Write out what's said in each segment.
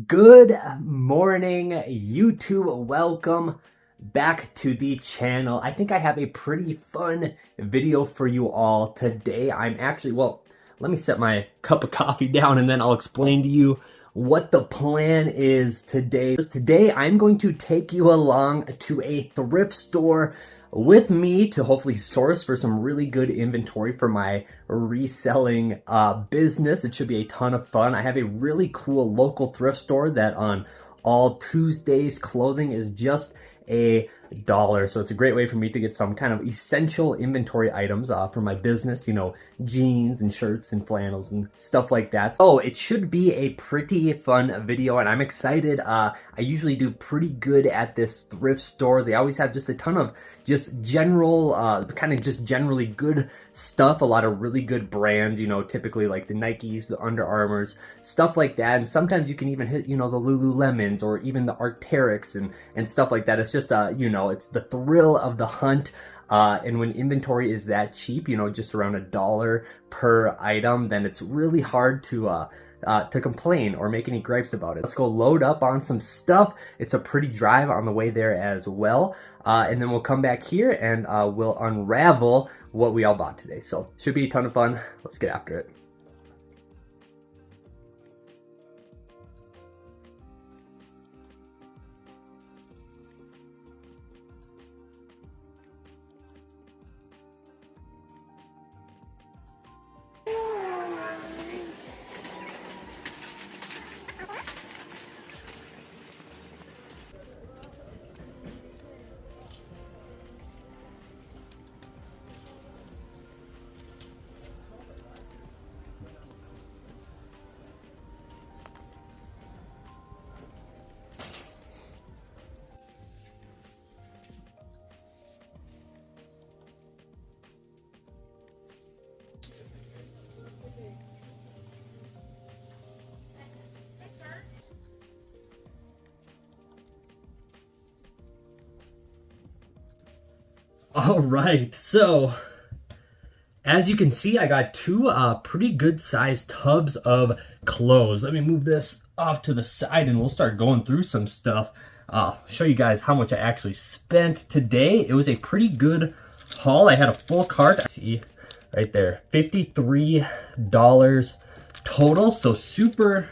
Good morning, YouTube. Welcome back to the channel. I think I have a pretty fun video for you all today. Let me set my cup of coffee down and then I'll explain to you what the plan is today. Today, I'm going to take you along to a thrift store with me to hopefully source for some really good inventory for my reselling business. It should be a ton of fun. I have a really cool local thrift store that on all Tuesdays clothing is just $1. So it's a great way for me to get some kind of essential inventory items for my business, jeans and shirts and flannels and stuff like that. So it should be a pretty fun video and I'm excited. I usually do pretty good at this thrift store. They always have just a ton of just general, just generally good stuff. A lot of really good brands, typically like the Nikes, the Under Armours, stuff like that. And sometimes you can even hit, the Lululemons or even the Arc'teryx and stuff like that. It's just, it's the thrill of the hunt. And when inventory is that cheap, just around $1 per item, then it's really hard to complain or make any gripes about it. Let's go load up on some stuff. It's a pretty drive on the way there as well. And then we'll come back here and we'll unravel what we all bought today. So should be a ton of fun. Let's get after it. All right, so as you can see, I got two pretty good sized tubs of clothes. Let me move this off to the side and we'll start going through some stuff. Show you guys how much I actually spent today. It was a pretty good haul. I had a full cart. See right there, $53 total. So super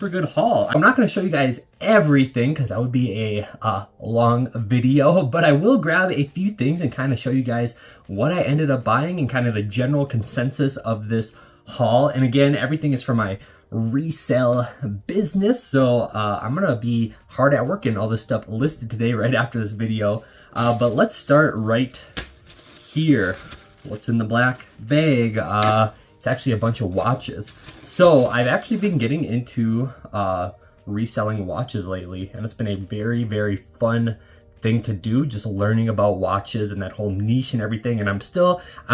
good haul. I'm not going to show you guys everything because that would be a long video, but I will grab a few things and kind of show you guys what I ended up buying and kind of the general consensus of this haul. And again, everything is for my resale business, so I'm gonna be hard at work getting all this stuff listed today right after this video. But let's start right here. What's in the black bag? It's actually a bunch of watches. So I've actually been getting into reselling watches lately, and it's been a very, very fun thing to do, just learning about watches and that whole niche and everything. And I'm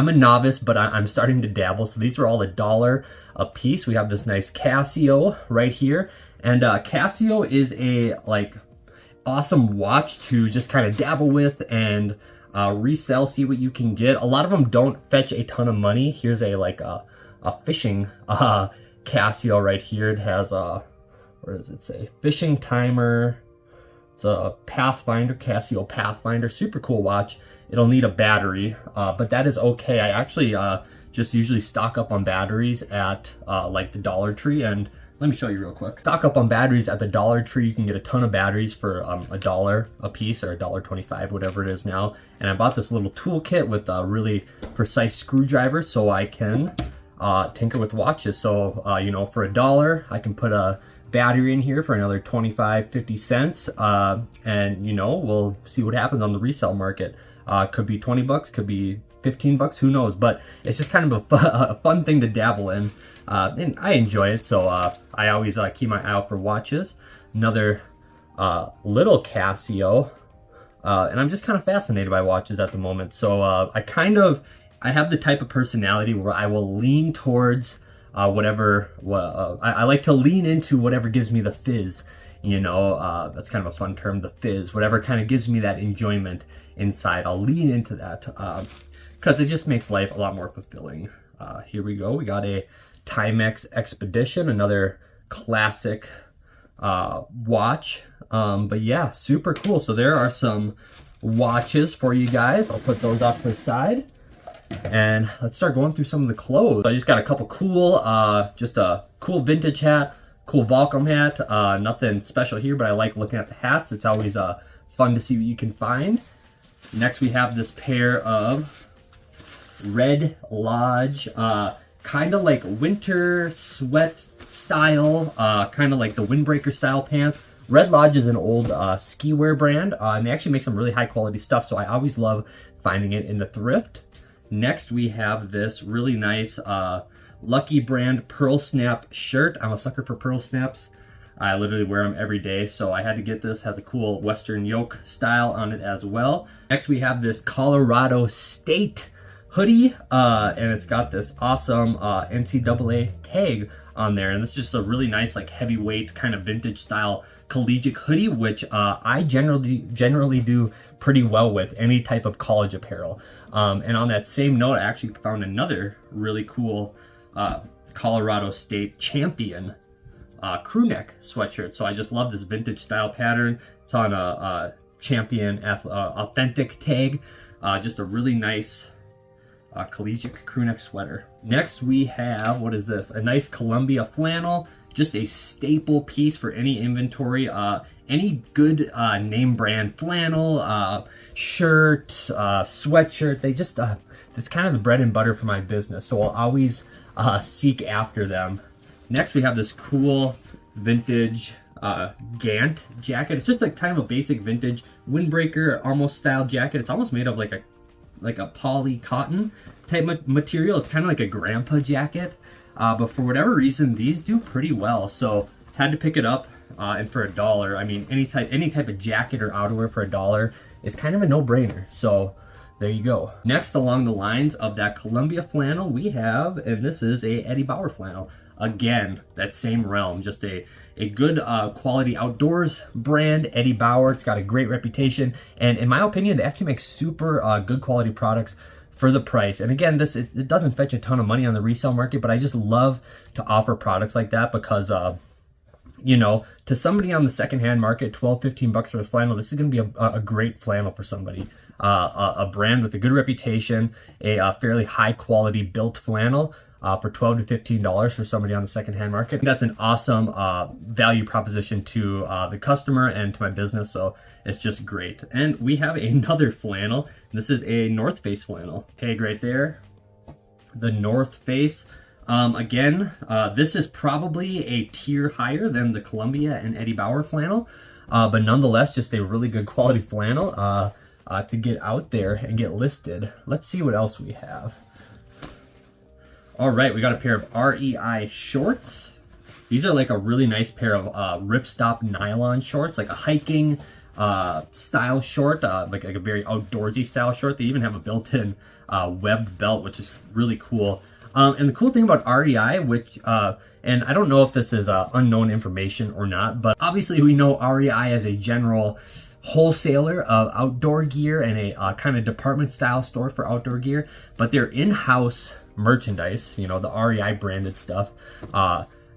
a novice, but I'm starting to dabble. So these are all $1 a piece. We have this nice Casio right here. And Casio is a awesome watch to just kind of dabble with and resell, see what you can get. A lot of them don't fetch a ton of money. Here's a fishing Casio right here. It has where does it say? Fishing timer. It's a Pathfinder, Casio Pathfinder, super cool watch. It'll need a battery, but that is okay. I actually just usually stock up on batteries at the Dollar Tree, and let me show you real quick. Stock up on batteries at the Dollar Tree. You can get a ton of batteries for $1 a piece or $1.25, whatever it is now. And I bought this little toolkit with a really precise screwdriver so I can tinker with watches. So, for $1, I can put a battery in here for another 50 cents. And, we'll see what happens on the resale market. Could be 20 bucks, could be 15 bucks, who knows? But it's just kind of a fun thing to dabble in. And I enjoy it, so I always keep my eye out for watches. Another little Casio. And I'm just kind of fascinated by watches at the moment. So I have the type of personality where I will lean towards I like to lean into whatever gives me the fizz. That's kind of a fun term, the fizz. Whatever kind of gives me that enjoyment inside, I'll lean into that because it just makes life a lot more fulfilling. Here we go. We got a Timex Expedition, another classic watch. But yeah, super cool. So there are some watches for you guys. I'll put those off to the side. And let's start going through some of the clothes. I just got a couple cool, just a cool vintage hat, cool Volcom hat. Nothing special here, but I like looking at the hats. It's always fun to see what you can find. Next we have this pair of Red Lodge, kind of like winter sweat style, kind of like the windbreaker style pants. Red Lodge is an old ski wear brand, and they actually make some really high quality stuff, so I always love finding it in the thrift. Next we have this really nice Lucky brand pearl snap shirt. I'm a sucker for pearl snaps. I literally wear them every day, so I had to get this. Has a cool Western yoke style on it as well. Next we have this Colorado State hoodie, and it's got this awesome NCAA tag on there, and this is just a really nice like heavyweight kind of vintage style collegiate hoodie, which I generally do pretty well with any type of college apparel. And on that same note, I actually found another really cool Colorado State champion crew neck sweatshirt. So I just love this vintage style pattern. It's on a champion authentic tag. Just a really nice collegiate crew neck sweater. Next we have, what is this? A nice Columbia flannel. Just a staple piece for any inventory. Any good name brand flannel, shirt, sweatshirt, they just, it's kind of the bread and butter for my business. So I'll always seek after them. Next we have this cool vintage Gant jacket. It's just a kind of a basic vintage windbreaker almost style jacket. It's almost made of like a poly cotton type material. It's kind of like a grandpa jacket. But for whatever reason, these do pretty well. So had to pick it up, and for $1, I mean, any type of jacket or outerwear for $1 is kind of a no-brainer. So there you go. Next, along the lines of that Columbia flannel, we have, and this is a Eddie Bauer flannel. Again, that same realm, just a good quality outdoors brand, Eddie Bauer. It's got a great reputation, and in my opinion, they actually make super good quality products for the price. And again, it doesn't fetch a ton of money on the resale market, but I just love to offer products like that because you know, to somebody on the secondhand market, 12-15 bucks for a flannel, this is going to be a great flannel for somebody. A brand with a good reputation, a fairly high quality built flannel for $12 to $15 for somebody on the secondhand market. That's an awesome value proposition to the customer and to my business, so it's just great. And we have another flannel. This is a North Face flannel. Tag right there, the North Face. Again, this is probably a tier higher than the Columbia and Eddie Bauer flannel, but nonetheless, just a really good quality flannel to get out there and get listed. Let's see what else we have. All right, we got a pair of REI shorts. These are like a really nice pair of ripstop nylon shorts, like a hiking style short, like a very outdoorsy style short. They even have a built-in webbed belt, which is really cool. And the cool thing about REI, which, and I don't know if this is unknown information or not, but obviously we know REI as a general wholesaler of outdoor gear and a kind of department style store for outdoor gear, but their in-house merchandise, you know, the REI branded stuff,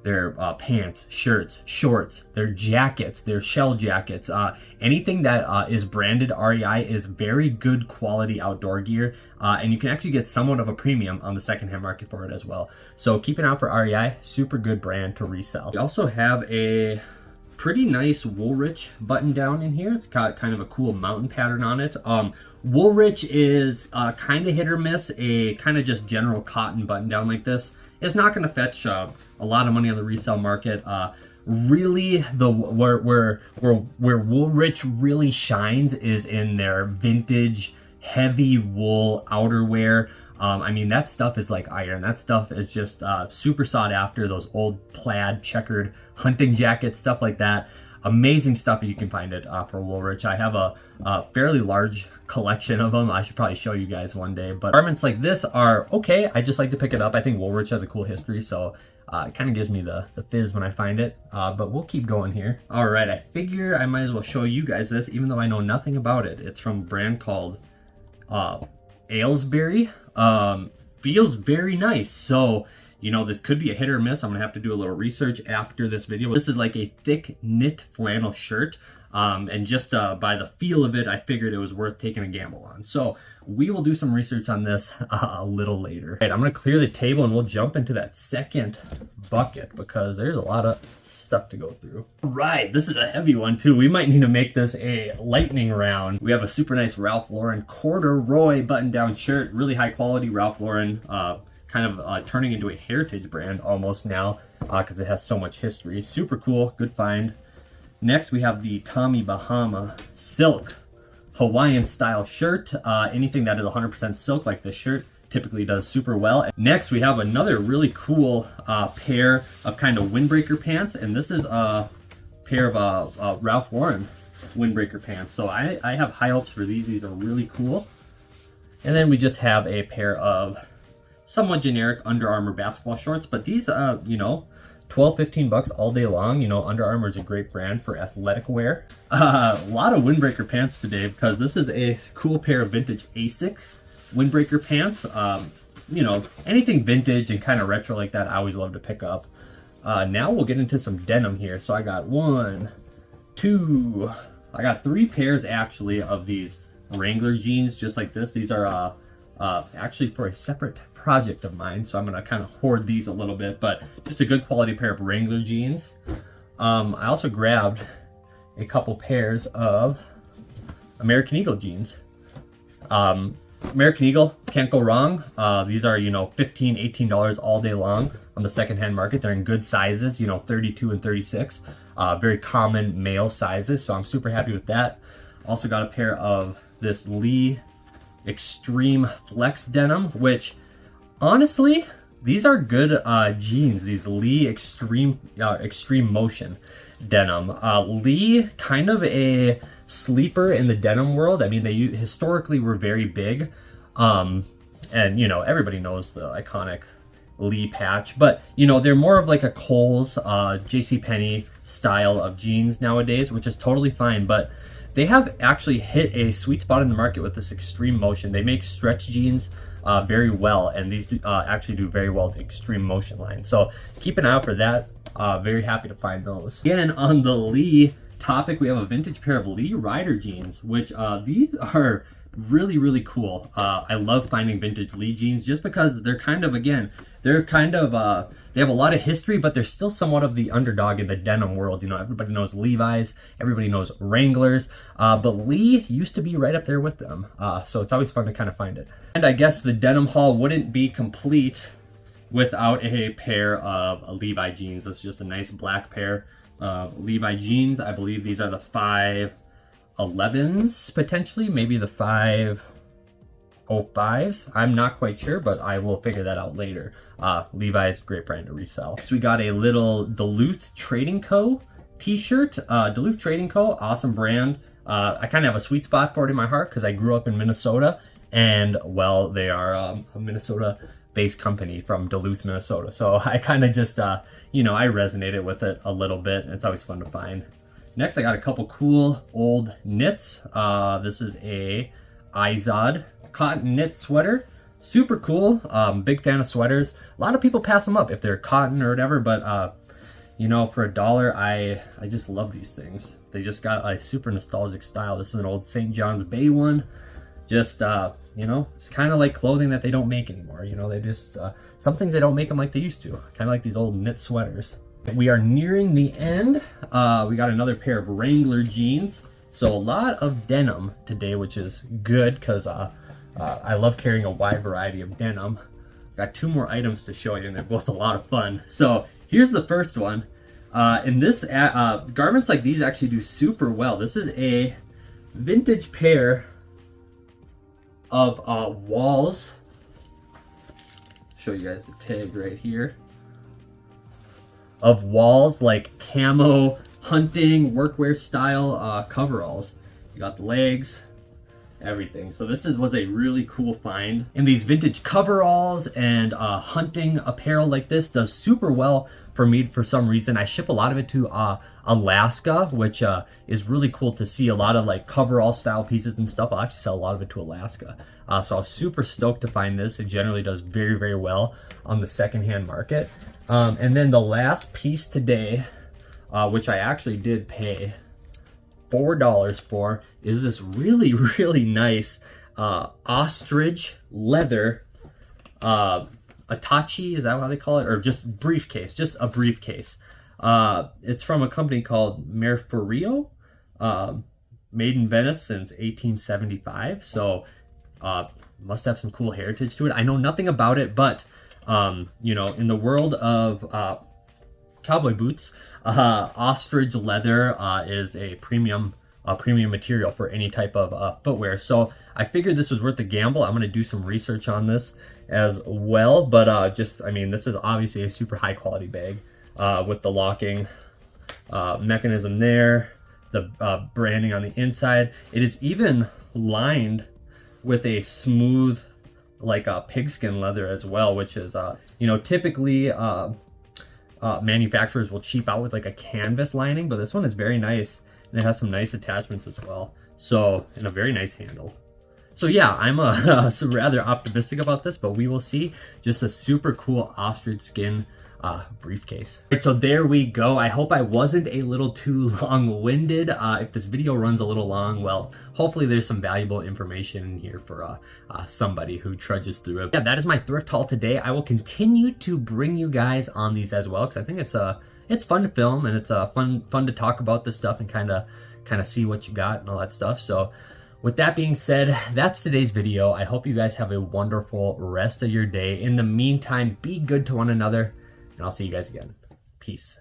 their pants, shirts, shorts, their jackets, their shell jackets, anything that is branded REI is very good quality outdoor gear, and you can actually get somewhat of a premium on the secondhand market for it as well. So keep an eye out for REI, super good brand to resell. We also have a pretty nice Woolrich button down in here. It's got kind of a cool mountain pattern on it. Woolrich is kind of hit or miss. A kind of just general cotton button down like this is not going to fetch a lot of money on the resale market. Really, where Woolrich really shines is in their vintage heavy wool outerwear. I mean, that stuff is like iron. That stuff is just super sought after. Those old plaid checkered hunting jackets, stuff like that. Amazing stuff if you can find it for Woolrich. I have a fairly large collection of them. I should probably show you guys one day. But garments like this are okay. I just like to pick it up. I think Woolrich has a cool history, so it kind of gives me the fizz when I find it. But we'll keep going here. All right, I figure I might as well show you guys this, even though I know nothing about it. It's from a brand called Aylesbury. Feels very nice. So You know, this could be a hit or miss. I'm gonna have to do a little research after this video. This is like a thick knit flannel shirt. And just by the feel of it, I figured it was worth taking a gamble on. So we will do some research on this a little later. All right, I'm gonna clear the table and we'll jump into that second bucket because there's a lot of stuff to go through. Right, this is a heavy one too. We might need to make this a lightning round. We have a super nice Ralph Lauren corduroy button-down shirt, really high quality Ralph Lauren, kind of turning into a heritage brand almost now because it has so much history. Super cool, good find. Next, we have the Tommy Bahama silk Hawaiian style shirt. Anything that is 100% silk like this shirt typically does super well. Next, we have another really cool pair of kind of windbreaker pants. And this is a pair of Ralph Lauren windbreaker pants. So I have high hopes for these. These are really cool. And then we just have a pair of somewhat generic Under Armour basketball shorts. But these, you know, 12, 15 bucks all day long. You know, Under Armour is a great brand for athletic wear. A lot of windbreaker pants today because this is a cool pair of vintage ASIC windbreaker pants. You know, anything vintage and kind of retro like that, I always love to pick up. Now we'll get into some denim here. So I got I got 3 pairs actually of these Wrangler jeans just like this. These are actually for a separate project of mine, so I'm gonna kind of hoard these a little bit, but just a good quality pair of Wrangler jeans. I also grabbed a couple pairs of American Eagle jeans. American Eagle, can't go wrong. These are, you know, $15, $18 all day long on the secondhand market. They're in good sizes, you know, 32 and 36, very common male sizes, so I'm super happy with that. Also got a pair of this Lee Extreme Flex denim, which honestly, these are good jeans. These Lee Extreme Motion denim. Lee, kind of a sleeper in the denim world. I mean, they historically were very big, and you know, everybody knows the iconic Lee patch. But you know, they're more of like a Kohl's, JCPenney style of jeans nowadays, which is totally fine. But they have actually hit a sweet spot in the market with this Extreme Motion. They make stretch jeans very well, and these actually do very well with the Extreme Motion line. So keep an eye out for that. Very happy to find those. Again, on the Lee topic, we have a vintage pair of Lee Rider jeans, which these are really, really cool. I love finding vintage Lee jeans just because they're kind of, again, they're kind of, they have a lot of history, but they're still somewhat of the underdog in the denim world. You know, everybody knows Levi's, everybody knows Wranglers, but Lee used to be right up there with them. So it's always fun to kind of find it. And I guess the denim haul wouldn't be complete without a pair of Levi jeans. That's just a nice black pair of Levi jeans. I believe these are the 511s, potentially, maybe the 505s. I'm not quite sure, but I will figure that out later. Levi's, great brand to resell. Next, we got a little Duluth Trading Co. t-shirt. Duluth Trading Co., awesome brand. I kind of have a sweet spot for it in my heart because I grew up in Minnesota, and well, they are a Minnesota-based company from Duluth, Minnesota. So I kind of just, you know, I resonated with it a little bit. It's always fun to find. Next, I got a couple cool old knits. This is a Izod cotton knit sweater. Super cool. Big fan of sweaters. A lot of people pass them up if they're cotton or whatever, but you know, for $1, I just love these things. They just got a super nostalgic style. This is an old St. John's Bay one. Just, you know, it's kind of like clothing that they don't make anymore. You know, they just, some things they don't make them like they used to. Kind of like these old knit sweaters. We are nearing the end. We got another pair of Wrangler jeans. So a lot of denim today, which is good because I love carrying a wide variety of denim. Got 2 more items to show you, and they're both a lot of fun. So here's the first one. And this garments like these actually do super well. This is a vintage pair of Walls. Show you guys the tag right here. Of Walls, like camo hunting workwear style coveralls. You got the legs, everything. So this was a really cool find. And these vintage coveralls and hunting apparel like this does super well for me for some reason. I ship a lot of it to Alaska, which is really cool to see. A lot of like coverall style pieces and stuff. I'll actually sell a lot of it to Alaska. So I was super stoked to find this. It generally does very, very well on the secondhand market. And then the last piece today, which I actually did pay $4 for, is this really, really nice ostrich leather Atachi, is that how they call it? Or just briefcase, just a briefcase. It's from a company called Merfurio, made in Venice since 1875. So must have some cool heritage to it. I know nothing about it, but you know, in the world of cowboy boots, ostrich leather is a premium material for any type of footwear. So I figured this was worth the gamble. I'm going to do some research on this as well, but just, I mean, this is obviously a super high quality bag with the locking mechanism there, the branding on the inside. It is even lined with a smooth, like pigskin leather as well, which is, you know, typically manufacturers will cheap out with like a canvas lining, but this one is very nice. And it has some nice attachments as well. So, and a very nice handle. So yeah, I'm rather optimistic about this, but we will see. Just a super cool ostrich skin briefcase. Right, so there we go. I hope I wasn't a little too long-winded. If this video runs a little long, well, hopefully there's some valuable information in here for somebody who trudges through it. Yeah, that is my thrift haul today. I will continue to bring you guys on these as well, because I think it's fun to film, and it's fun to talk about this stuff and kind of see what you got and all that stuff. So with that being said, that's today's video. I hope you guys have a wonderful rest of your day. In the meantime, be good to one another, and I'll see you guys again. Peace.